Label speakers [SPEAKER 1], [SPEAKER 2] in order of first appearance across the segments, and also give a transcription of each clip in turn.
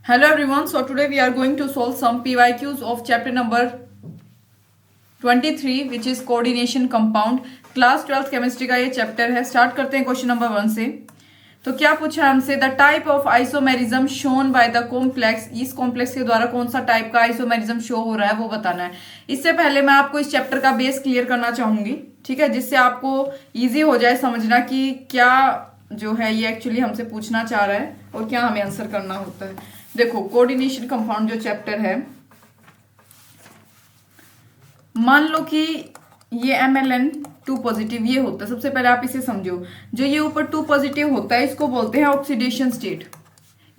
[SPEAKER 1] Hello everyone, so today we are going to solve some PYQs of chapter number 23 which is coordination compound. Class 12th chemistry का ये chapter है. Start करते हैं question number 1 से. तो क्या पूछा हमसे, the type of isomerism shown by the complex. इस कॉम्प्लेक्स के द्वारा कौन सा टाइप का आइसोमेरिज्म शो हो रहा है वो बताना है. इससे पहले मैं आपको इस चैप्टर का बेस क्लियर करना चाहूंगी, ठीक है, जिससे आपको इजी हो जाए समझना कि क्या जो है ये एक्चुअली हमसे पूछना चाह रहा है और क्या हमें आंसर करना होता है. देखो, कोऑर्डिनेशन कंपाउंड जो चैप्टर है, मान लो कि ये MnO2 पॉजिटिव ये होता है. सबसे पहले आप इसे समझो, जो ये ऊपर 2 पॉजिटिव होता है इसको बोलते हैं ऑक्सीडेशन स्टेट.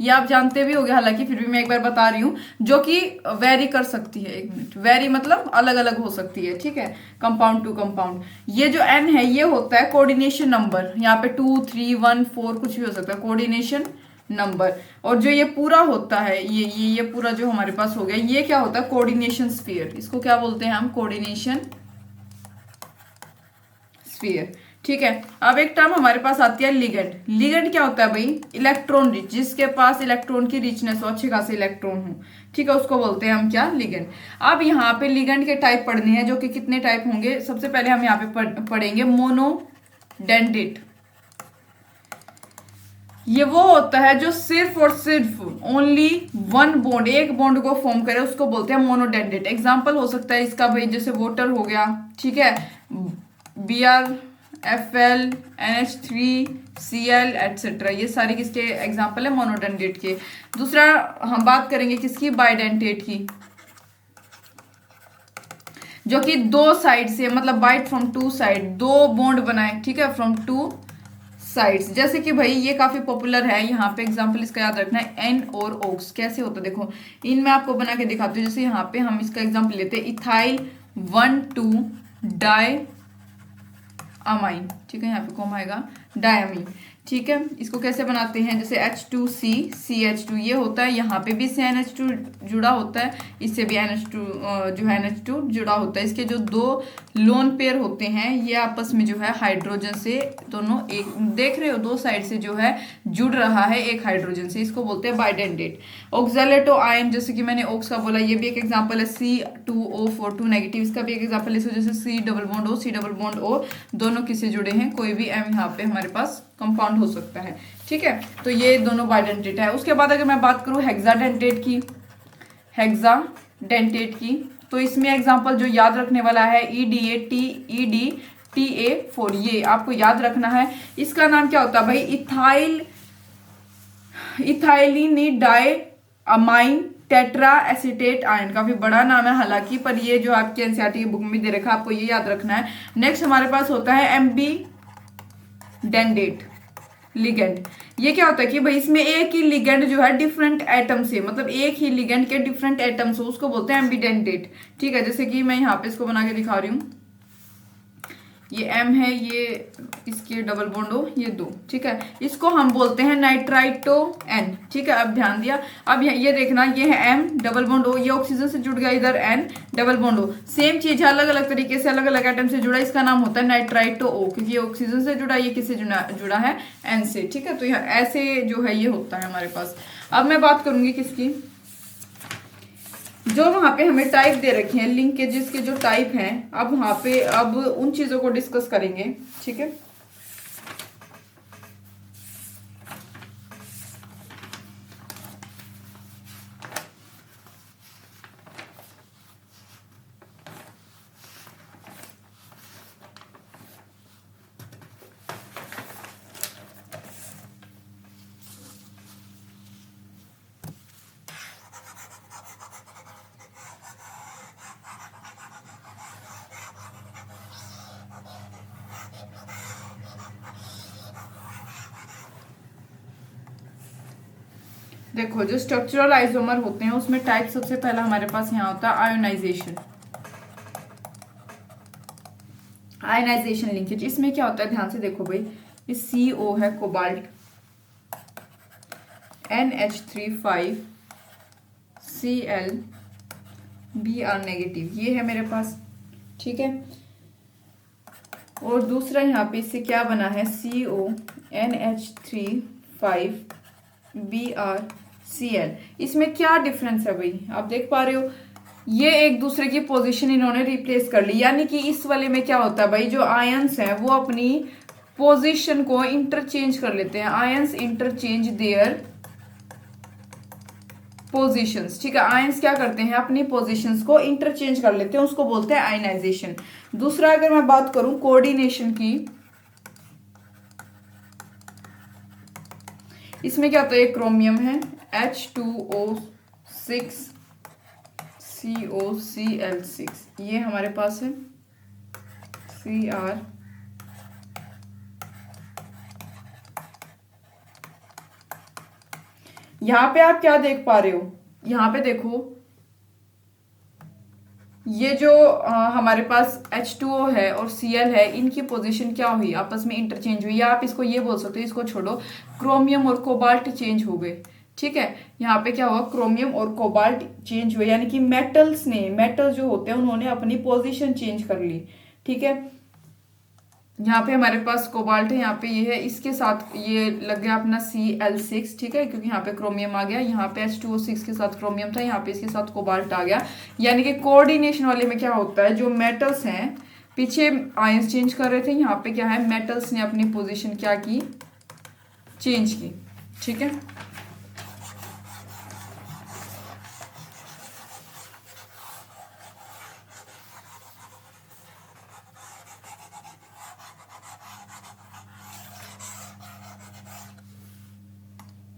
[SPEAKER 1] ये आप जानते भी होंगे, हालांकि फिर भी मैं एक बार बता रही हूँ, जो कि वेरी कर सकती है. एक मिनट, वेरी मतलब अलग अलग हो सकती है, ठीक है, कंपाउंड टू कंपाउंड. ये जो N है ये होता है कोऑर्डिनेशन नंबर. यहाँ पे 2, 3, 1, 4 कुछ भी हो सकता है, कोऑर्डिनेशन नंबर. और जो ये पूरा होता है, ये पूरा जो हमारे पास हो गया, ये क्या होता है, कोऑर्डिनेशन स्फीयर. इसको क्या बोलते हैं हम, कोऑर्डिनेशन स्फीयर, ठीक है. अब एक टर्म हमारे पास आती है लिगेंड. लिगेंड क्या होता है भाई, इलेक्ट्रॉन रिच, जिसके पास इलेक्ट्रॉन की रिचनेस हो, अच्छे खासे इलेक्ट्रॉन हो, ठीक है, उसको बोलते हैं हम क्या, लिगेंड. अब यहाँ पे लिगेंड के टाइप पढ़ने हैं, जो कि कितने टाइप होंगे. सबसे पहले हम यहाँ पे पढ़ेंगे मोनोडेंडेट. ये वो होता है जो सिर्फ और सिर्फ ओनली वन बॉन्ड, एक बॉन्ड को फॉर्म करे, उसको बोलते हैं मोनोडेंडेट. एग्जांपल हो सकता है इसका भाई, जैसे वाटर हो गया, ठीक है, BrFl NH3Cl एटसेट्रा. ये सारे किसके एग्जांपल है, मोनोडेंडेट के. दूसरा हम बात करेंगे किसकी, बाइडेंटेट की, जो कि दो साइड से, मतलब बाइट फ्रॉम टू साइड, दो बॉन्ड बनाए, ठीक है, फ्रॉम टू साइड्स. जैसे कि भाई ये काफी पॉपुलर है, यहाँ पे एग्जांपल इसका याद रखना है, एन और ओक्स. कैसे होता है देखो, इन मैं आपको बना के दिखाती हूँ. जैसे यहाँ पे हम इसका एग्जांपल लेते हैं, इथाइल 1,2 डाई अमाइन, ठीक है, यहाँ पे कौन आएगा, डायमीन, ठीक है. इसको कैसे बनाते हैं, जैसे H2C CH2, ये होता है, यहाँ पे भी से NH2 जुड़ा होता है, इससे भी NH2 जो है NH2 जुड़ा होता है. इसके जो दो लोन पेयर होते हैं ये आपस में जो है हाइड्रोजन से दोनों, एक देख रहे हो, दो साइड से जो है जुड़ रहा है एक हाइड्रोजन से, इसको बोलते हैं बाइडेंडेट. ऑक्सैलेटो आयन, जैसे कि मैंने ऑक्स का बोला, ये भी एक एग्जाम्पल है, C2O4 2 नेगेटिव. इसका भी एक एग्जाम्पल है, जैसे C double bond O, C double bond O, दोनों किससे जुड़े हैं, कोई भी M यहाँ पे हमारे पास कंपाउंड हो सकता है, ठीक है. तो ये दोनों बाइडेंटेट है. उसके बाद अगर मैं बात करूं हेक्साडेंटेट की, हेक्साडेंटेट की, तो इसमें एग्जांपल जो याद रखने वाला है, EDTA4. ये आपको याद रखना है. इसका नाम क्या होता है भाई, इथाइलिनिडाई अमाइन टेट्रा एसिटेट आयन. काफी बड़ा नाम है हालांकि, पर ये जो आपके एनसीईआरटी की बुक में दे रखा है, आपको ये याद रखना है. नेक्स्ट हमारे पास होता है एम्बीडेंडेट लिगेंड. ये क्या होता है कि भाई इसमें एक ही लिगेंड जो है डिफरेंट एटम से, मतलब एक ही लिगेंड के डिफरेंट एटम्स हो, उसको बोलते हैं एम्बीडेंडेट, ठीक है. जैसे कि मैं यहाँ पे इसको बना के दिखा रही हूँ, ये M है, ये इसके डबल बॉन्ड हो, ये दो, ठीक है, इसको हम बोलते हैं नाइट्राइटो N, ठीक है. अब ध्यान दिया, अब ये देखना, ये है M डबल बॉन्ड O, ये ऑक्सीजन से जुड़ गया, इधर N double bond O. Same चीज है, अलग अलग तरीके से अलग अलग एटम से जुड़ा, इसका नाम होता है नाइट्राइटो O, क्योंकि ये ऑक्सीजन से जुड़ा, ये किससे जुड़ा है, N से, ठीक है. तो यहाँ ऐसे जो है ये होता है हमारे पास. अब मैं बात करूंगी किसकी, जो वहां पे हमें टाइप दे रखे हैं, लिंकेजेस के जो टाइप हैं, अब वहां पे अब उन चीजों को डिस्कस करेंगे, ठीक है. देखो, जो स्ट्रक्चरल आइसोमर होते हैं उसमें टाइप सबसे पहला हमारे पास यहाँ होता है आयोनाइजेशन. आयोनाइजेशन लिंकेज, इसमें क्या होता है, ध्यान से देखो भाई, इस CO है cobalt, NH3 Cl Br negative, ये है मेरे पास, ठीक है. और दूसरा यहाँ पे इससे क्या बना है, CO NH3 Br Cl। इसमें क्या डिफरेंस है भाई, आप देख पा रहे हो, ये एक दूसरे की पोजीशन इन्होंने रिप्लेस कर ली। यानी कि इस वाले में क्या होता है भाई, जो आयंस हैं वो अपनी पोजीशन को इंटरचेंज कर लेते हैं। आयंस इंटरचेंज देयर पोजीशंस, ठीक है। आयंस क्या करते हैं, अपनी पोजीशंस को इंटरचेंज कर लेते हैं, उसको बोलते हैं आयनाइजेशन। दूसरा अगर मैं बात करूं कोऑर्डिनेशन की, इसमें क्या होता है, क्रोमियम है H2O6 COCl6, ये हमारे पास है Cr। यहां पे आप क्या देख पा रहे हो, यहां पे देखो ये जो हमारे पास H2O है और Cl है, इनकी पोजीशन क्या हुई, आपस में इंटरचेंज हुई, या आप इसको ये बोल सकते हो, इसको छोड़ो, क्रोमियम और कोबाल्ट चेंज हो गए, ठीक है। यहाँ पे क्या हुआ, क्रोमियम और कोबाल्ट चेंज हुए, यानी कि मेटल जो होते हैं उन्होंने अपनी पोजीशन चेंज कर ली, ठीक है। यहाँ पे हमारे पास कोबाल्ट है, यहाँ पे ये है, इसके साथ ये लग गया अपना Cl6, ठीक है, क्योंकि यहाँ पे क्रोमियम आ गया, यहाँ पे H2O6 के साथ क्रोमियम था, यहाँ पे इसके साथ कोबाल्ट आ गया। यानी कि कोऑर्डिनेशन वाले में क्या होता है, जो मेटल्स हैं, पीछे आयंस चेंज कर रहे थे, यहाँ पे क्या है, मेटल्स ने अपनी पोजिशन क्या की, चेंज की, ठीक है।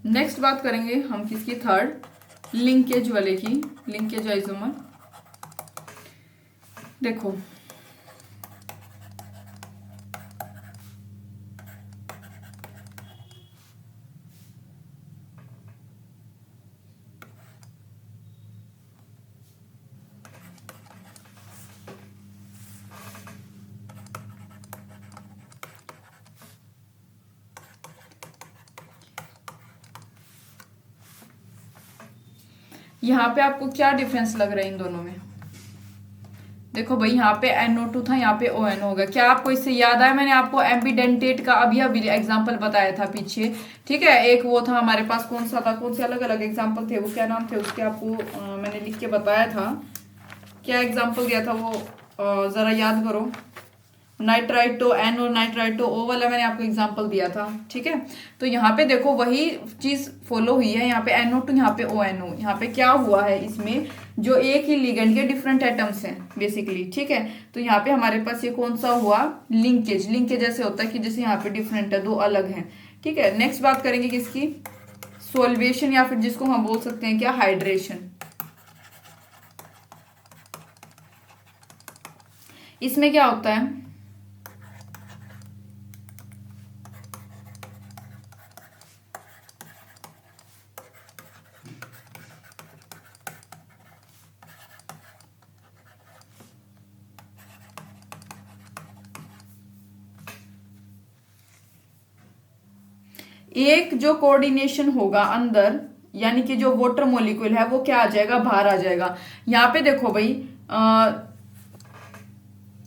[SPEAKER 1] नेक्स्ट बात करेंगे हम किसकी, थर्ड लिंकेज वाले की, लिंकेज आइसोमर। देखो यहाँ पे आपको क्या डिफरेंस लग रहा है इन दोनों में, देखो भाई यहाँ पे NO2 था, यहाँ पे ONO होगा। क्या आपको इससे याद आया, मैंने आपको एम्बीडेंटेट का अभी अभी एग्जांपल बताया था पीछे, ठीक है। एक वो था हमारे पास, कौन सा था, कौन से अलग अलग एग्जांपल थे, वो क्या नाम थे उसके, आपको मैंने लिख के बताया था, क्या एग्जाम्पल दिया था वो, जरा याद करो। नाइट्राइटो N और नाइट्राइटो O वाला मैंने आपको एग्जांपल दिया था, ठीक है। तो यहाँ पे देखो वही चीज फॉलो हुई है, यहाँ पे NO2, यहाँ पे ONO। यहाँ पे क्या हुआ है, इसमें जो एक ही लिगेंड के डिफरेंट एटम्स हैं बेसिकली, ठीक है। तो यहाँ पे हमारे पास ये कौन सा हुआ, लिंकेज। लिंकेज ऐसे होता है कि जैसे यहाँ पे डिफरेंट है, दो अलग हैं, ठीक है। नेक्स्ट बात करेंगे किसकी, सोल्वेशन, या फिर जिसको हम बोल सकते हैं क्या, हाइड्रेशन। इसमें क्या होता है, एक जो कोऑर्डिनेशन होगा अंदर, यानी कि जो वाटर मॉलिक्यूल है वो क्या आ जाएगा, बाहर आ जाएगा। यहाँ पे देखो भाई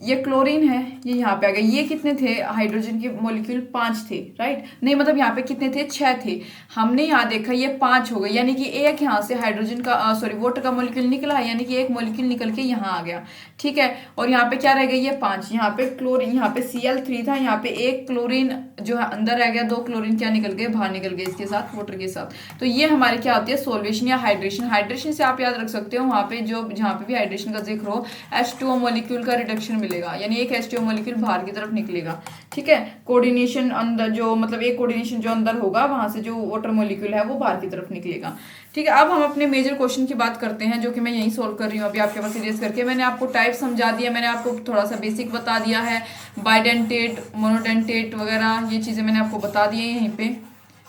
[SPEAKER 1] ये क्लोरीन है, ये यहाँ पे आ गया। ये कितने थे, हाइड्रोजन के मॉलिक्यूल 5 थे, राइट, नहीं मतलब यहाँ पे कितने थे, 6 थे। हमने यहाँ देखा ये 5 हो गए, यानी कि एक यहाँ से हाइड्रोजन का सॉरी वाटर का मॉलिक्यूल निकला है, यानी कि एक मॉलिक्यूल निकल के यहाँ आ गया, ठीक है। और यहाँ पे क्या रह गया, ये 5। यहाँ पे क्लोरीन, यहाँ पे Cl3 था, यहाँ पे एक क्लोरीन जो है अंदर रह गया, 2 क्लोरीन क्या निकल गए, बाहर निकल गए इसके साथ, वाटर के साथ। तो ये हमारे क्या होती है, सोल्वेशन या हाइड्रेशन। हाइड्रेशन से आप याद रख सकते हो, वहाँ पे जो जहाँ पे भी हाइड्रेशन का जिक्र हो, H2O मॉलिक्यूल का रिडक्शन मिलेगा, यानी एक H2O मॉलिक्यूल बाहर की तरफ निकलेगा, ठीक है। कोऑर्डिनेशन अंदर जो मतलब एक कोऑर्डिनेशन जो अंदर होगा, वहां से जो वाटर मॉलिक्यूल है वो बाहर की तरफ निकलेगा, ठीक है। अब हम अपने मेजर क्वेश्चन की बात करते हैं, जो कि मैं यही सोल्व कर रही हूँ अभी आपके पास इरेज करके। मैंने आपको टाइप समझा दिया, मैंने आपको थोड़ा सा बेसिक बता दिया है, बाइडेंटेट, मोनोडेंटेट वगैरह ये चीजें मैंने आपको बता दी है यहीं पे,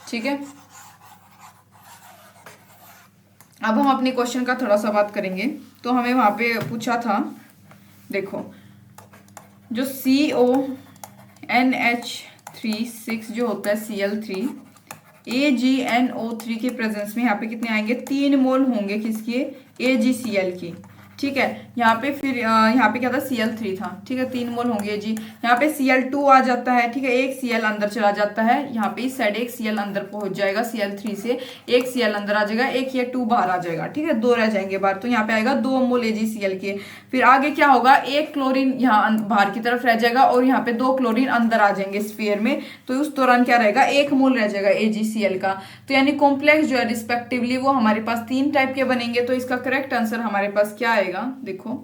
[SPEAKER 1] ठीक है। अब हम अपने क्वेश्चन का थोड़ा सा बात करेंगे। तो हमें वहां पे पूछा था, देखो जो CONH36 जो होता है Cl3 AgNO3 के प्रेजेंस में यहाँ पे कितने आएंगे, 3 मोल होंगे किसके, AgCl की, ठीक है। यहाँ पे फिर यहाँ पे क्या था, Cl3 था, ठीक है, 3 मोल होंगे जी। यहाँ पे Cl2 आ जाता है, ठीक है, एक Cl अंदर चला जाता है, यहाँ पे इस साइड एक Cl अंदर पहुंच जाएगा, Cl3 से एक Cl अंदर आ जाएगा, एक ये 2 बाहर आ जाएगा, ठीक है, 2 रह जाएंगे बाहर, तो यहाँ पे आएगा 2 मोल AgCl के। फिर आगे क्या होगा, एक क्लोरीन यहाँ बाहर की तरफ रह जाएगा और यहाँ पे 2 क्लोरीन अंदर आ जाएंगे स्फीयर में, तो उस दौरान क्या रहेगा, 1 मोल रह जाएगा AgCl का। तो यानी कॉम्प्लेक्स जो है रिस्पेक्टिवली वो हमारे पास 3 टाइप के बनेंगे। तो इसका करेक्ट आंसर हमारे पास क्या आएगा, देखो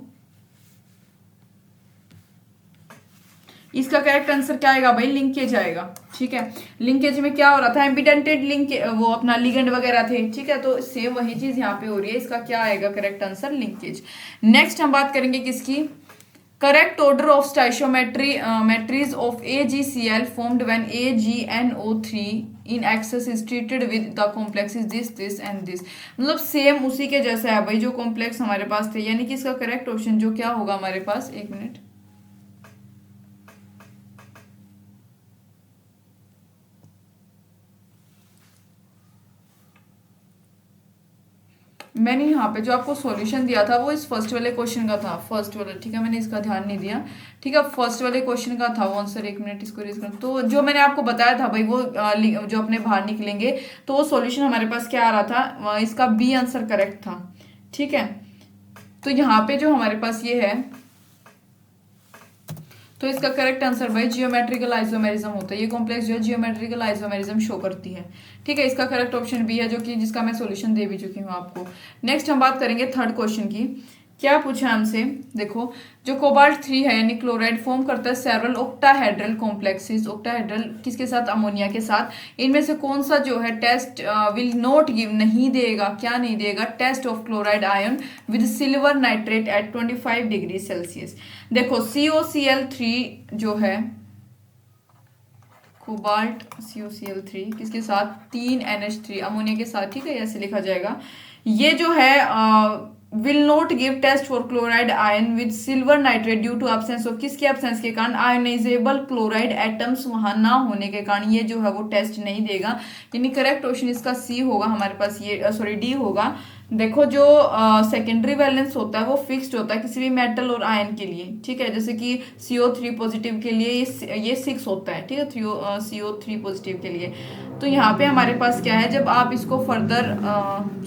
[SPEAKER 1] इसका करेक्ट आंसर क्या आएगा भाई, लिंकेज आएगा, ठीक है। लिंकेज में क्या हो रहा था, एम्बिडेंटेड लिंक, वो अपना लिगेंड वगैरह थे, ठीक है, तो सेम वही चीज यहाँ पे हो रही है। इसका क्या आएगा करेक्ट आंसर, लिंकेज। नेक्स्ट हम बात करेंगे किसकी, correct order of stoichiometry matrix of AgCl formed when AgNO3 in excess is treated with the complexes this and this। मतलब सेम उसी के जैसा है भाई जो कॉम्प्लेक्स हमारे पास थे, यानी कि इसका करेक्ट ऑप्शन जो क्या होगा हमारे पास, एक मिनट, मैंने यहाँ पे जो आपको सॉल्यूशन दिया था वो इस फर्स्ट वाले क्वेश्चन का था, फर्स्ट वाला, ठीक है, मैंने इसका ध्यान नहीं दिया, ठीक है, फर्स्ट वाले क्वेश्चन का था वो आंसर। एक मिनट इसको रीड कर, तो जो मैंने आपको बताया था भाई वो जो अपने बाहर निकलेंगे तो वो सॉल्यूशन हमारे पास क्या आ रहा था, इसका बी आंसर करेक्ट था, ठीक है। तो यहाँ पे जो हमारे पास ये है, तो इसका करेक्ट आंसर भाई जियोमेट्रिकल आइसोमेरिज्म होता है, ये कॉम्प्लेक्स जो है जियोमेट्रिकल आइसोमेरिज्म शो करती है, ठीक है। इसका करेक्ट ऑप्शन बी है, जो कि जिसका मैं सॉल्यूशन दे भी चुकी हूँ आपको। नेक्स्ट हम बात करेंगे थर्ड क्वेश्चन की। क्या पूछा हमसे, देखो जो कोबाल्ट 3 है यानी क्लोराइड फॉर्म करता है सेवरल ऑक्टाहेड्रल कॉम्प्लेक्सेस, ऑक्टाहेड्रल किसके साथ, अमोनिया के साथ। इनमें से कौन सा जो है टेस्ट विल नॉट गिव, नहीं देगा, क्या नहीं देगा, test of chloride ion with silver nitrate at 25 degree Celsius. देखो COCl3 जो है, कोबाल्ट COCl3 किसके साथ, 3NH3 अमोनिया के साथ, ठीक है, ऐसे लिखा जाएगा। ये जो है will not give test for chloride ion with silver nitrate due to absence of, किसके एब्सेंस के कारण, आयोनाइजेबल क्लोराइड एटम्स वहां ना होने के कारण ये जो है वो टेस्ट नहीं देगा। यानी करेक्ट ऑप्शन इसका सी होगा हमारे पास, ये सॉरी डी होगा। देखो जो सेकेंडरी वैलेंस होता है वो फिक्स्ड होता है किसी भी मेटल और आयन के लिए, ठीक है, जैसे कि CO3 पॉजिटिव के लिए ये 6 होता है, ठीक है, CO3 पॉजिटिव के लिए। तो यहाँ पे हमारे पास क्या है, जब आप इसको फर्दर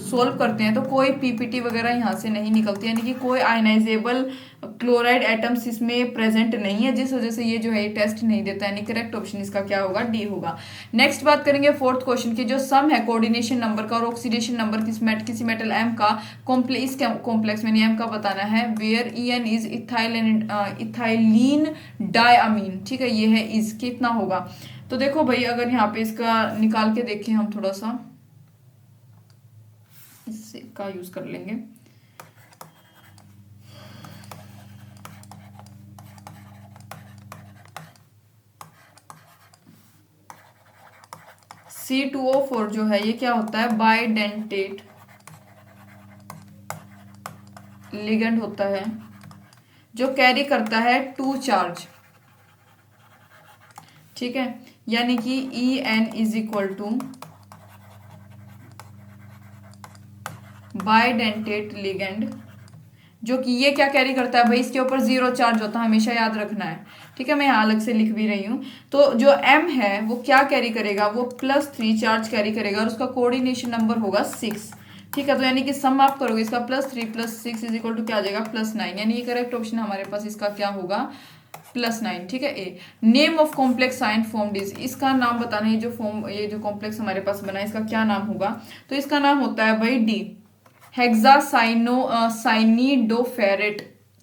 [SPEAKER 1] सोल्व करते हैं तो कोई PPT वगैरह यहाँ से नहीं निकलती, यानी कि कोई आयनाइजेबल क्लोराइड एटम्स इसमें प्रेजेंट नहीं है, जिस वजह से ये जो है ये टेस्ट नहीं देता, यानी करेक्ट ऑप्शन इसका क्या होगा, डी होगा। नेक्स्ट बात करेंगे फोर्थ क्वेश्चन की, जो सम है कोऑर्डिनेशन नंबर का और ऑक्सीडेशन नंबर किसी मेटल एम का कॉम्प्लेक्स में एम का बताना है, where EN is ethylene diamine, ठीक है, ये है इज, कितना होगा। तो देखो भाई अगर यहाँ पे इसका निकाल के देखें हम, थोड़ा सा इसका यूज कर लेंगे। C2O4 जो है ये क्या होता है, बाइडेंटेट लिगेंड होता है जो कैरी करता है 2 चार्ज, ठीक है, यानी कि EN is equal to bidentate ligand, जो कि ये क्या कैरी करता है भाई, इसके ऊपर 0 चार्ज होता है, हमेशा याद रखना है, ठीक है, मैं यहाँ अलग से लिख भी रही हूँ। तो जो M है वो क्या कैरी करेगा, वो +3 चार्ज कैरी करेगा और उसका कोऑर्डिनेशन नंबर होगा 6, ठीक है। तो यानी कि सम आप करोगे इसका +3 + 6 इज इक्वल टू क्या आ जाएगा, +9, यानी ये करेक्ट ऑप्शन हमारे पास इसका क्या होगा, +9, ठीक है। A name of complex ion formed is, इसका नाम बताना है, ये जो कॉम्प्लेक्स हमारे पास बना है इसका क्या नाम होगा, तो इसका नाम होता है भाई डी, हेक्सासाइनिडोफेरेट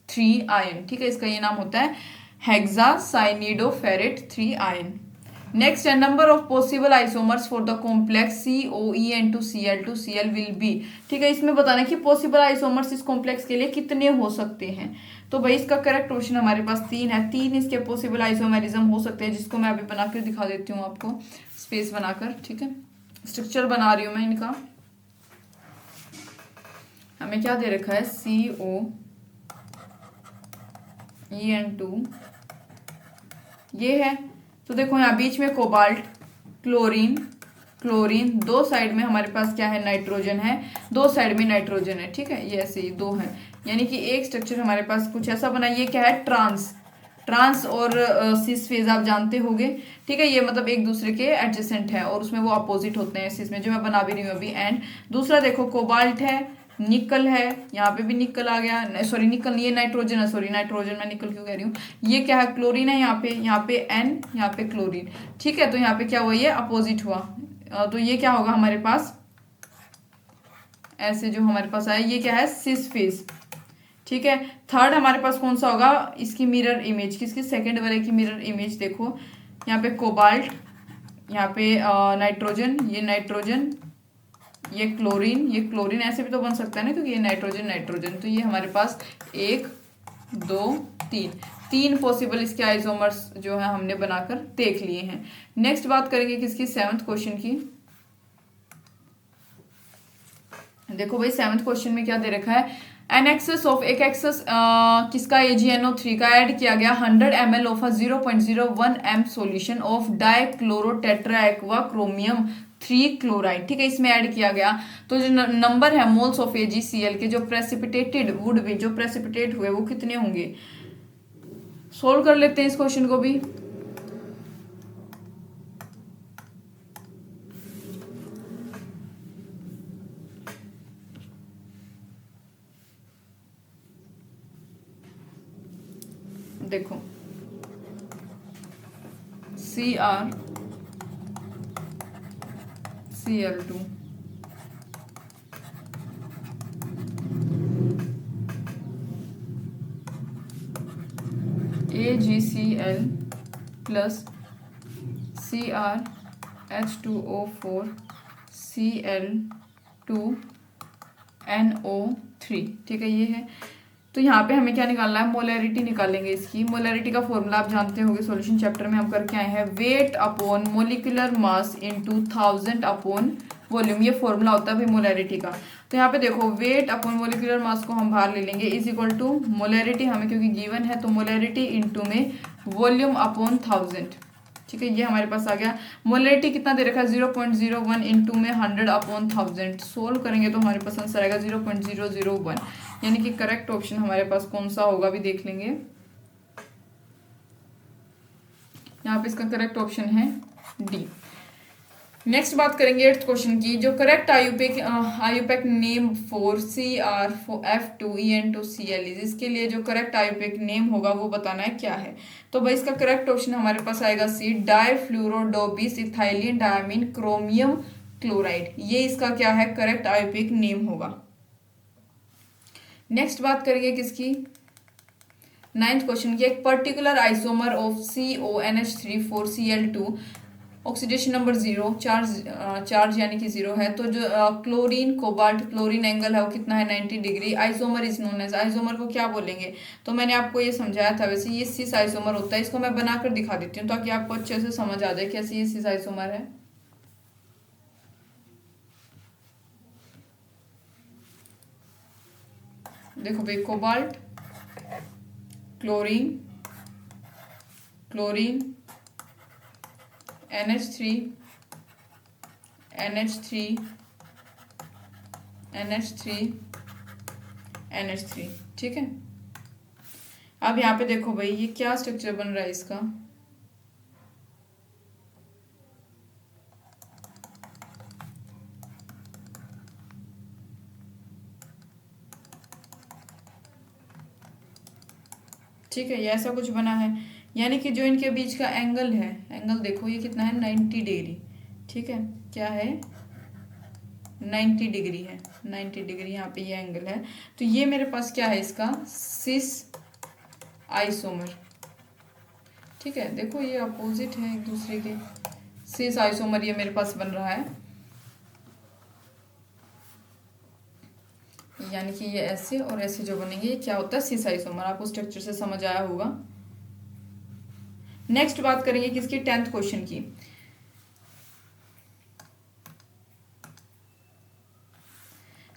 [SPEAKER 1] 3 आयन, ठीक है, इसका ये नाम होता है हेक्सासाइनिडोफेरेट 3 आयन। नेक्स्ट है number of possible isomers for the complex COEN2Cl2Cl will be, ठीक है, इसमें बताना है कि पॉसिबल आइसोमर्स इस कॉम्प्लेक्स के लिए कितने हो सकते हैं। तो भाई इसका करेक्ट ऑप्शन हमारे पास 3 है, 3 इसके पॉसिबल आइसोमेरिज्म हो सकते हैं, जिसको मैं अभी बनाकर दिखा देती हूँ आपको, स्पेस बनाकर, ठीक है, स्ट्रक्चर बना रही हूँ मैं इनका। हमें क्या दे रखा है, COEN2 ये है, तो देखो यहाँ बीच में कोबाल्ट, क्लोरीन, क्लोरीन, दो साइड में हमारे पास क्या है, नाइट्रोजन है, दो साइड में नाइट्रोजन है, ठीक है, ये ऐसे ही दो है, यानी कि एक स्ट्रक्चर हमारे पास कुछ ऐसा बना। ये क्या है, ट्रांस, ट्रांस और सिस फेज आप जानते होंगे, ठीक है, ये मतलब एक दूसरे के एडजेसेंट है और उसमें वो अपोजिट होते हैं सिस में, जो मैं बना भी रही हूँ अभी। एंड दूसरा देखो कोबाल्ट है, निकल है, यहाँ पे भी निकल आ गया, सॉरी निकल नहीं, ये नाइट्रोजन है, सॉरी नाइट्रोजन, मैं निकल क्यों कह रही हूँ। ये क्या है, क्लोरीन है, यहाँ पे एन, यहाँ पे क्लोरीन, ठीक है, तो यहाँ पे क्या हुआ, ये अपोजिट हुआ, तो ये क्या होगा हमारे पास, ऐसे जो हमारे पास आया, ये क्या है, सिस फेज, ठीक है। थर्ड हमारे पास कौन सा होगा, इसकी मिरर इमेज, किसकी, सेकंड वाले की मिरर इमेज देखो, यहाँ पे कोबाल्ट, यहाँ पे नाइट्रोजन, ये नाइट्रोजन, ये क्लोरीन ऐसे भी तो बन सकता है ना, क्योंकि ये नाइट्रोजन नाइट्रोजन, तो ये हमारे पास एक, दो, तीन, तीन पॉसिबल इसके आइसोमर्स जो है हमने बनाकर देख लिए हैं। नेक्स्ट बात करेंगे किसकी, सेवंथ क्वेश्चन की। देखो भाई सेवंथ क्वेश्चन में क्या दे रखा है, एन एक्सेस ऑफ, एक एक्सेस किसका, AgNO3 का ऐड किया गया 100 ml of 0.01 m solution of dichlorotetra aqua chromium 3 chloride, ठीक है, इसमें ऐड किया गया। तो जो नंबर है मोल्स ऑफ AgCl के जो प्रेसिपिटेटेड वुड भी, जो प्रेसिपिटेट हुए वो कितने होंगे। सोल्व कर लेते हैं इस क्वेश्चन को भी। देखो CrCl2 AgCl plus CrH2O4 Cl2NO3, ठीक है, ये है। तो यहाँ पे हमें क्या निकालना है, मोलैरिटी निकालेंगे इसकी। मोलैरिटी का फॉर्मूला आप जानते होंगे, सॉल्यूशन चैप्टर में हम करके आए हैं, weight upon molecular mass into 1000 upon volume, ये फॉर्मूला होता है भाई मोलैरिटी का। तो यहाँ पे देखो वेट अपॉन मोलिकुलर मास को हम बाहर ले लेंगे, इज इक्वल टू मोलैरिटी हमें क्योंकि गिवन है, तो मोलैरिटी इनटू में वॉल्यूम अपॉन 1000, ठीक है, ये हमारे पास आ गया। मोलैरिटी कितना दे रखा है, 0.01 इंटू में 100 अपॉन 1000, सोल्व करेंगे तो हमारे पास आंसर आएगा 0.001, यानी कि करेक्ट ऑप्शन हमारे पास कौन सा होगा भी देख लेंगे। यहाँ पे इसका करेक्ट ऑप्शन है डी। नेक्स्ट बात करेंगे एट्थ क्वेश्चन की, जो correct IUPAC name for CrF2En2Cl is, इसके लिए जो करेक्ट आयुपेक नेम होगा वो बताना है क्या है। तो भाई इसका करेक्ट ऑप्शन हमारे पास आएगा सी, डाइफ्लूरोडोबिस इथाइलिन डायमीन क्रोमियम क्लोराइड, ये इसका क्या है, करेक्ट आयुपेक नेम होगा। नेक्स्ट बात करेंगे किसकी, नाइन्थ क्वेश्चन की, एक particular isomer of CONH3 4Cl2 oxidation number 0, charge यानी कि 0 है, तो जो क्लोरीन कोबाल्ट क्लोरीन एंगल है वो कितना है, 90 degree. Isomer is known as, isomer को क्या बोलेंगे, तो मैंने आपको ये समझाया था, वैसे ये सिस आइसोमर होता है, इसको मैं बनाकर दिखा देती हूँ ताकि आपको अच्छे से समझ आ जाए कैसे ये सिस आइसोमर है। देखो भाई cobalt, chlorine, chlorine, NH3, NH3, NH3, NH3, ठीक है। अब यहाँ पे देखो भाई ये क्या स्ट्रक्चर बन रहा है इसका, ठीक है, ये ऐसा कुछ बना है, यानी कि जो इनके बीच का एंगल है, एंगल देखो ये कितना है, 90 डिग्री, ठीक है, क्या है, 90 डिग्री है, 90 डिग्री यहाँ पे ये एंगल है। तो ये मेरे पास क्या है, इसका सिस आइसोमर, ठीक है, देखो ये अपोजिट है एक दूसरे के, सिस आइसोमर ये मेरे पास बन रहा है, यानी कि ये ऐसे और ऐसे जो बनेंगे, ये क्या होता है, सिस आइसोमर, आपको स्ट्रक्चर से समझ आया होगा। नेक्स्ट बात करेंगे किसकी, 10th क्वेश्चन की।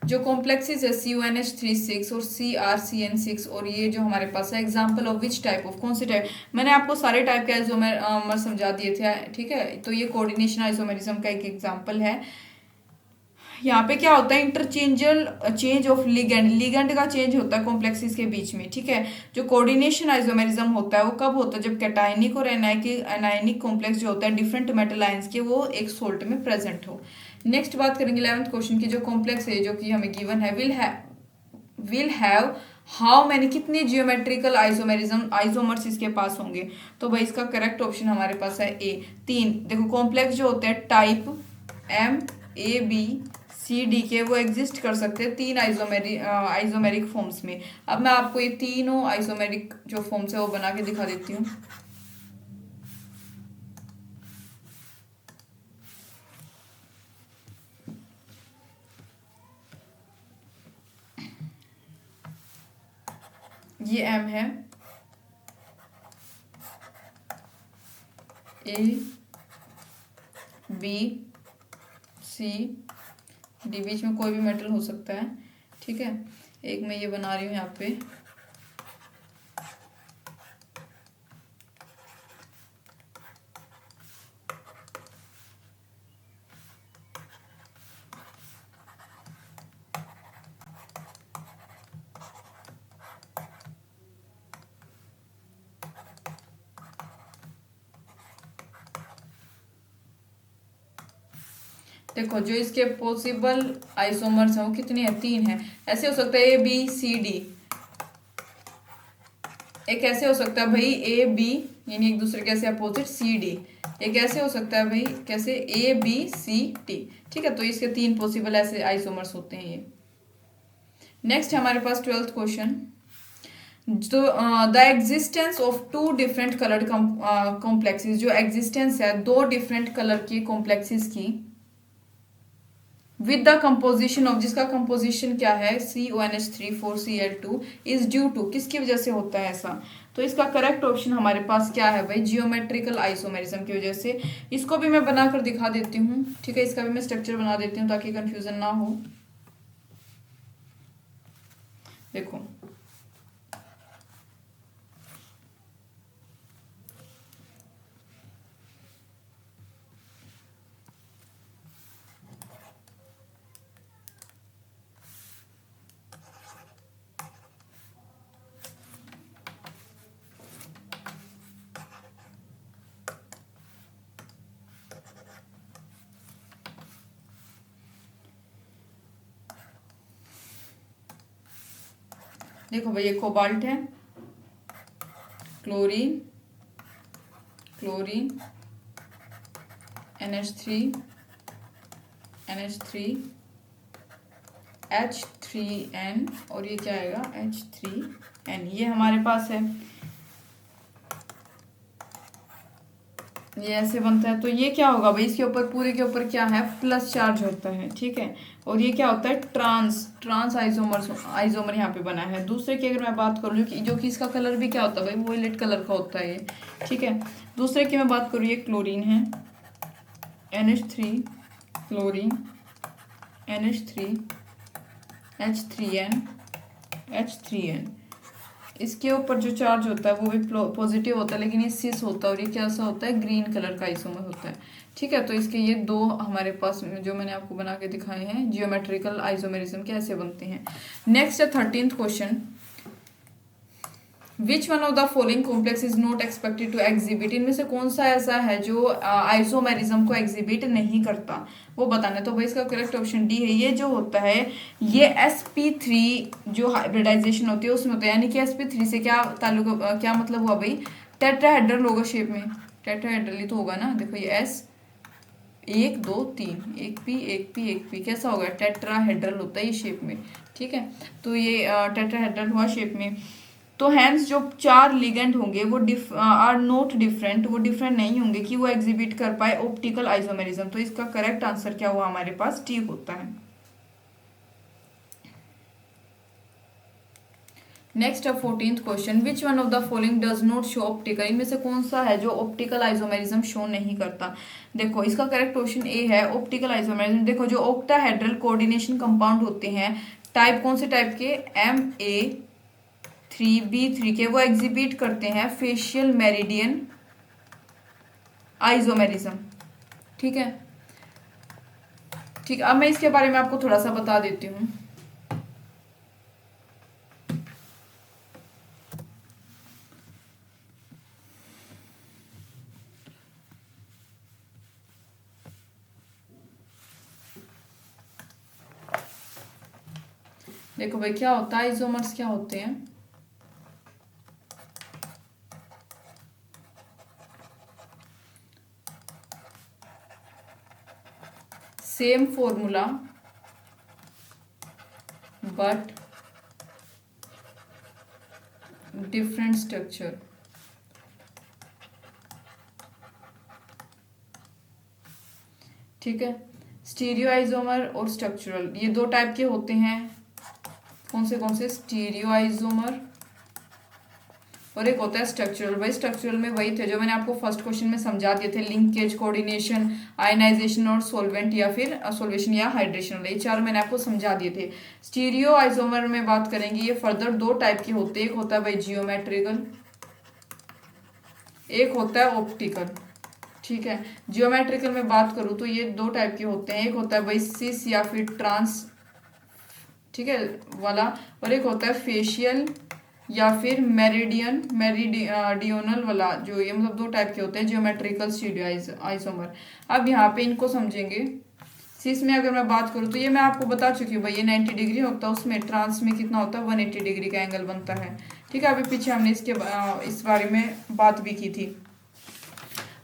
[SPEAKER 1] जो कॉम्प्लेक्सेस है CONH3 6 और CrCN6, और ये जो हमारे पास है example of which type of, कौन से टाइप, मैंने आपको सारे टाइप के आइसोमर समझा दिए थे, ठीक है। तो ये कोऑर्डिनेशन आइसोमेरिज्म का एक एग्जांपल है। यहाँ पे क्या होता है, इंटरचेंजल चेंज ऑफ लिगेंड, लिगेंड का चेंज होता है कॉम्प्लेक्सेस के बीच में, ठीक है। जो कोऑर्डिनेशन आइसोमेरिज्म होता है वो कब होता है, जब कैटायनिक और एनायनिक कॉम्प्लेक्स जो होता है डिफरेंट मेटल आयंस के, वो एक सोल्ट में प्रेजेंट हो। नेक्स्ट बात करेंगे 11th क्वेश्चन की, जो कॉम्प्लेक्स है जो कि हमें गिवन है, विल हैव हाउ मैनी, कितने जियोमेट्रिकल आइसोमर्स इसके पास होंगे। तो भाई इसका करेक्ट ऑप्शन हमारे पास है ए, 3। देखो कॉम्प्लेक्स जो होते हैं टाइप MABCD के, वो एग्जिस्ट कर सकते हैं 3 आइसोमेरिक फॉर्म्स में। अब मैं आपको ये तीनों आइसोमेरिक जो फॉर्म्स है वो बना के दिखा देती हूँ। ये M है, ABCD, बीच में कोई भी मेटल हो सकता है, ठीक है। एक मैं ये बना रही हूँ यहाँ पे, देखो जो इसके पॉसिबल आइसोमर्स हैं वो कितने हैं, 3 हैं। ऐसे हो सकता है ABCD, एक ऐसे हो सकता है भाई AB, यानी एक दूसरे के ऐसे अपोजिट CD, एक ऐसे हो सकता है भाई कैसे ABCD, ठीक है। तो इसके 3 पॉसिबल ऐसे आइसोमर्स होते हैं ये। नेक्स्ट हमारे पास 12th क्वेश्चन, जो the existence of 2 different coloured complexes, जो एग्जिस्टेंस है 2 डिफरेंट कलर की कॉम्प्लेक्सेस की, विद द कंपोजिशन ऑफ, जिसका कंपोजिशन क्या है CONH3 4Cl2, is due to, किसकी वजह से होता है ऐसा। तो इसका करेक्ट ऑप्शन हमारे पास क्या है भाई, जियोमेट्रिकल आइसोमेरिज्म की वजह से। इसको भी मैं बनाकर दिखा देती हूँ, ठीक है। इसका भी मैं स्ट्रक्चर बना देती हूँ ताकि कंफ्यूजन ना हो। देखो देखो भाई, ये कोबाल्ट है, chlorine, chlorine, NH3, NH3, H3N, और ये क्या आएगा H3N, ये हमारे पास है। ये ऐसे बनता है, तो ये क्या होगा भाई, इसके ऊपर पूरे के ऊपर क्या है, प्लस चार्ज होता है, ठीक है। और ये क्या होता है, ट्रांस आइसोमर यहाँ पे बना है। दूसरे की अगर मैं बात करूँ जो कि इसका कलर भी क्या होता है भाई, वॉयलेट कलर का होता है ये, ठीक है। दूसरे की मैं बात करूँ, ये क्लोरीन है, NH3 chlorine, NH3 H3N, H3N, इसके ऊपर जो चार्ज होता है वो भी पॉजिटिव होता है, लेकिन ये सिस होता है, और ये कैसा होता है, ग्रीन कलर का आइसोमर होता है, ठीक है। तो इसके ये 2 हमारे पास जो मैंने आपको बना के दिखाए हैं जियोमेट्रिकल आइसोमेरिज्म कैसे बनते हैं। नेक्स्ट है 13th question, which one of the following complex is not expected to exhibit, इनमें से कौन सा ऐसा है जो आइसोमेरिज्म को एग्जिबिट नहीं करता, वो बताना है। तो भाई इसका करेक्ट ऑप्शन डी है। ये जो होता है ये sp3 जो हाइब्रिडाइजेशन होती है उसमें होता है, यानी कि sp3 से क्या ताल्लुक, क्या मतलब हुआ भाई, टेट्राहेड्रल होगा शेप में, टेट्राहेड्रल ही तो होगा ना। देखो ये S 1 2 3, एक पी कैसा होगा, टेट्राहेड्रल होता है ये शेप में, ठीक है। तो ये टेट्राहेड्रल हुआ शेप में। तो हैंस जो 4 लिगेंड होंगे वो आर नॉट डिफरेंट, वो डिफरेंट नहीं होंगे कि वो एग्जिबिट कर पाए ऑप्टिकल आइसोमेरिज्म। तो इसका करेक्ट आंसर क्या हुआ हमारे पास, टी होता है। नेक्स्ट है 14th question, which one of the following does not show optical, इनमें से कौन सा है जो ऑप्टिकल आइसोमेरिज्म शो नहीं करता। देखो इसका करेक्ट ऑप्शन ए है ऑप्टिकल आइसोमेरिज्म। देखो जो ऑक्टाहेड्रल कोऑर्डिनेशन कंपाउंड होते हैं, टाइप कौन से टाइप के, MA3B3 के, वो एग्जिबिट करते हैं फेशियल मेरिडियन आइसोमेरिज्म। ठीक है, ठीक। अब मैं इसके बारे में आपको थोड़ा सा बता देती हूँ। देखो भाई क्या होता है, आइसोमर्स क्या होते हैं, same formula but different structure. ठीक है, स्टीरियो आइसोमर और स्ट्रक्चरल, ये दो टाइप के होते हैं। कौन से, स्टीरियो आइसोमर और एक होता है स्ट्रक्चरल। भाई स्ट्रक्चरल में वही थे जो मैंने आपको फर्स्ट क्वेश्चन में समझा दिए थे, लिंकेज, कोऑर्डिनेशन, आयनाइजेशन और सोलवेंट या फिर सोल्वेशन या हाइड्रेशन, ये चार मैंने आपको समझा दिए थे। स्टीरियो आइसोमर में बात करेंगे, ये फर्दर दो टाइप के होते हैं, एक होता है भाई जियोमेट्रिकल, एक होता है ऑप्टिकल। ठीक है, जियोमेट्रिकल में बात करूँ तो ये दो टाइप के होते हैं, एक होता है भाई सिस या फिर ट्रांस, ठीक है, वाला, और एक होता है फेशियल या फिर मेरिडियनल वाला, जो ये मतलब दो टाइप के होते हैं जियोमेट्रिकल स्टीरियो आइसोमर। अब यहाँ पे इनको समझेंगे। सिस में अगर मैं बात करूँ तो ये मैं आपको बता चुकी हूँ भाई, ये 90 डिग्री होता है, उसमें ट्रांस में कितना होता है, 180 डिग्री का एंगल बनता है। ठीक है, अभी पीछे हमने इस बारे में बात भी की थी।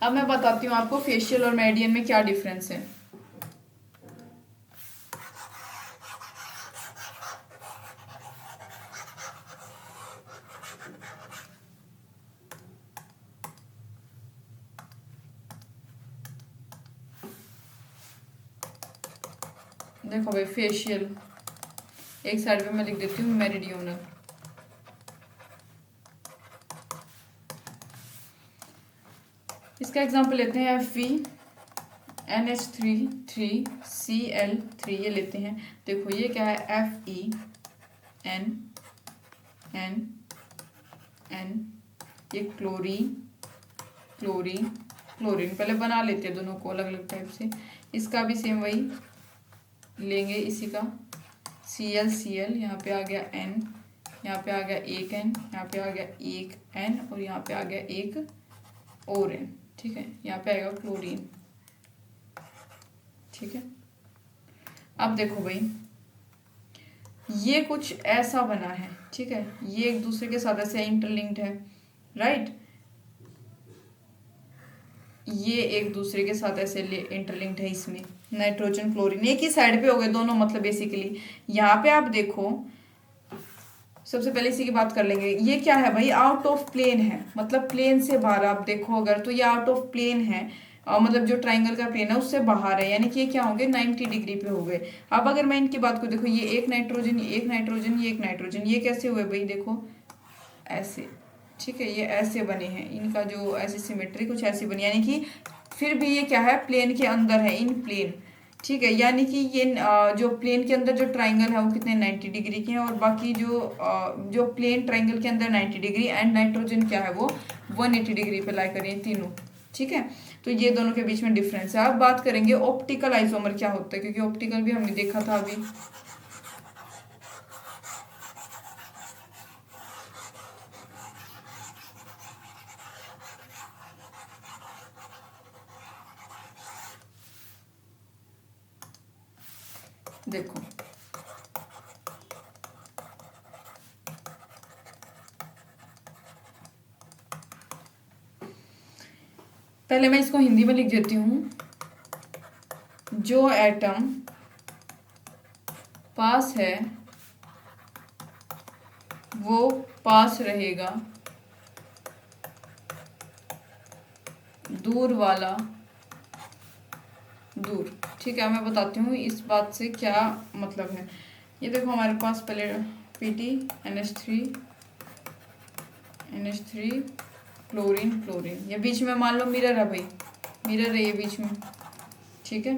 [SPEAKER 1] अब मैं बताती हूँ आपको फेशियल और मेरिडियन में क्या डिफरेंस है। देखो भाई फेशियल, एक साइड पे मैं लिख देती हूँ मेरिडियनल। इसका एग्जांपल लेते हैं FeNH3 ये लेते हैं। देखो ये क्या है, FeNN, ये क्लोरीन, पहले बना लेते हैं दोनों को अलग अलग टाइप से। इसका भी सेम वही लेंगे, इसी का Cl, यहाँ पे आ गया N, यहाँ पे आ गया एक N, यहाँ पे आ गया एक N, और यहाँ पे आ गया एक और N। ठीक है, यहाँ पे आएगा क्लोरीन। ठीक है, अब देखो भाई ये कुछ ऐसा बना है। ठीक है, ये एक दूसरे के साथ ऐसे इंटरलिंक्ड है, राइट, ये एक दूसरे के साथ ऐसे इंटरलिंक्ड है। इसमें नाइट्रोजन क्लोरीन एक ही साइड पे हो गए दोनों, मतलब बेसिकली यहाँ पे आप देखो, सबसे पहले इसी की बात कर लेंगे। ये क्या है भाई, आउट ऑफ प्लेन है, मतलब प्लेन से बाहर आप देखो अगर तो ये आउट ऑफ प्लेन है, मतलब जो ट्राइंगल का प्लेन है उससे बाहर है, यानी कि ये क्या होंगे, 90 डिग्री पे हो गए। अब अगर मैं इनकी बात करूँ, देखो ये एक नाइट्रोजन, ये एक नाइट्रोजन, ये एक नाइट्रोजन, ये कैसे हुए भाई, देखो ऐसे। ठीक है, ये ऐसे बने हैं, इनका जो ऐसी सिमेट्री कुछ ऐसी बनी, यानी कि फिर भी ये क्या है, प्लेन के अंदर है, इन प्लेन। ठीक है, यानी कि ये जो प्लेन के अंदर जो ट्राइंगल है वो कितने 90 डिग्री के हैं, और बाकी जो प्लेन ट्राइंगल के अंदर 90 डिग्री, एंड नाइट्रोजन क्या है वो 180 डिग्री पे लाई करें तीनों। ठीक है, तो ये दोनों के बीच में डिफरेंस है। अब बात करेंगे ऑप्टिकल आइसोमर क्या होता है, क्योंकि ऑप्टिकल भी हमने देखा था अभी। देखो पहले मैं इसको हिंदी में लिख देती हूँ। जो एटम पास है वो पास रहेगा, दूर वाला दूर। ठीक है, मैं बताती हूँ इस बात से क्या मतलब है। ये देखो हमारे पास पहले PT NH3 NH3 chlorine chlorine, ये बीच में मान लो मिरर है भाई, मिरर है ये बीच में, ठीक है।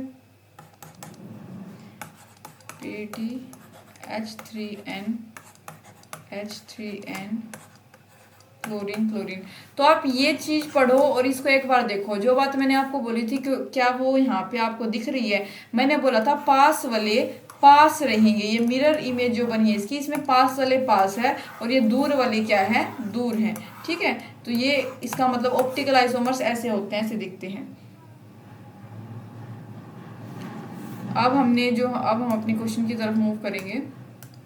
[SPEAKER 1] PTH3N H3N chlorine chlorine. तो आप ये चीज पढ़ो और इसको एक बार देखो। जो बात मैंने आपको बोली थी कि क्या वो यहाँ पे आपको दिख रही है, मैंने बोला था पास वाले पास रहेंगे। ये मिरर इमेज जो बनी है इसकी, इसमें पास वाले पास है और ये दूर वाले क्या है, दूर है, ठीक है। तो ये इसका मतलब ऑप्टिकल आइसोमर्स ऐसे होते हैं, ऐसे दिखते हैं। अब हम अपनी क्वेश्चन की तरफ मूव करेंगे।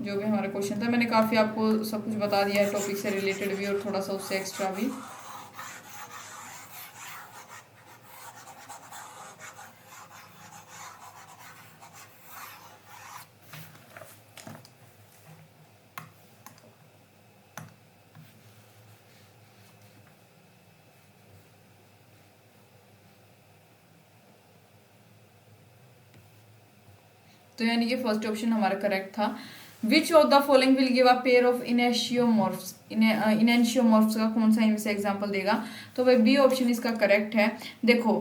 [SPEAKER 1] जो भी हमारा क्वेश्चन था, मैंने काफ़ी आपको सब कुछ बता दिया है, टॉपिक से रिलेटेड भी और थोड़ा सा उससे एक्स्ट्रा भी। तो यानी कि फर्स्ट ऑप्शन हमारा करेक्ट था। Which of the following will give a pair of enantiomorphs, enantiomorphs का कौन सा इनमें से एग्जांपल देगा, तो भाई बी ऑप्शन इसका करेक्ट है। देखो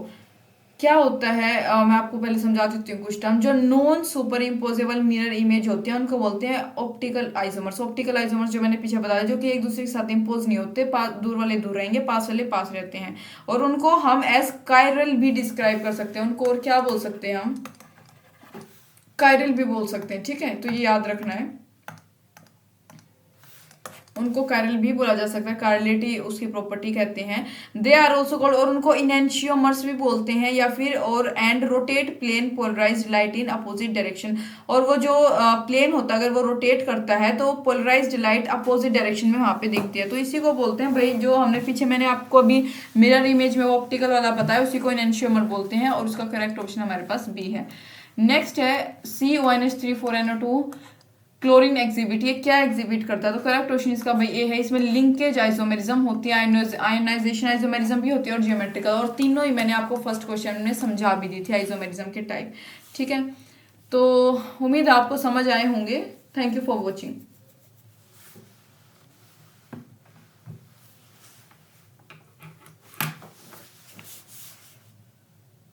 [SPEAKER 1] क्या होता है, मैं आपको पहले समझा देती हूँ कुछ टर्म। जो non super imposable mirror image होते हैं उनको बोलते हैं ऑप्टिकल आइसोमर्स। ऑप्टिकल आइसोमर्स जो मैंने पीछे बताया, जो कि एक दूसरे के साथ इम्पोज नहीं होते, दूर वाले दूर रहेंगे, पास वाले पास रहते हैं, और उनको हम एज कायरल भी डिस्क्राइब कर सकते हैं। उनको और क्या बोल सकते हैं हम, कायरल भी बोल सकते हैं, ठीक है। तो ये याद रखना है, उनको कायरल भी बोला जा सकता है, कायरलिटी उसकी प्रॉपर्टी कहते हैं। दे आर ऑल्सो कॉल्ड, और उनको इनेंशियोमर्स भी बोलते हैं, या फिर और and rotate plane polarised light in opposite direction. और वो जो प्लेन होता है अगर वो रोटेट करता है तो पोलराइज्ड लाइट अपोजिट डायरेक्शन में वहां पे दिखती है। तो इसी को बोलते हैं भाई, जो हमने पीछे मैंने आपको अभी मिरर इमेज में ऑप्टिकल वाला बताया, उसी को इनेंशियोमर बोलते हैं, और उसका करेक्ट ऑप्शन हमारे पास बी है। नेक्स्ट है CONH3 4NO2 क्लोरीन एग्जिबिट। ये क्या एग्जिबिट करता है, तो करेक्ट ऑप्शन इसका भाई ए है। इसमें लिंकेज आइसोमेरिज्म होती है, आयोनाइजेशन आइसोमेरिज्म भी होती है, और जियोमेट्रिकल, और तीनों ही मैंने आपको फर्स्ट क्वेश्चन में समझा भी दी थी आइसोमेरिज्म के टाइप, ठीक है। तो उम्मीद आपको समझ आए होंगे। Thank you for watching.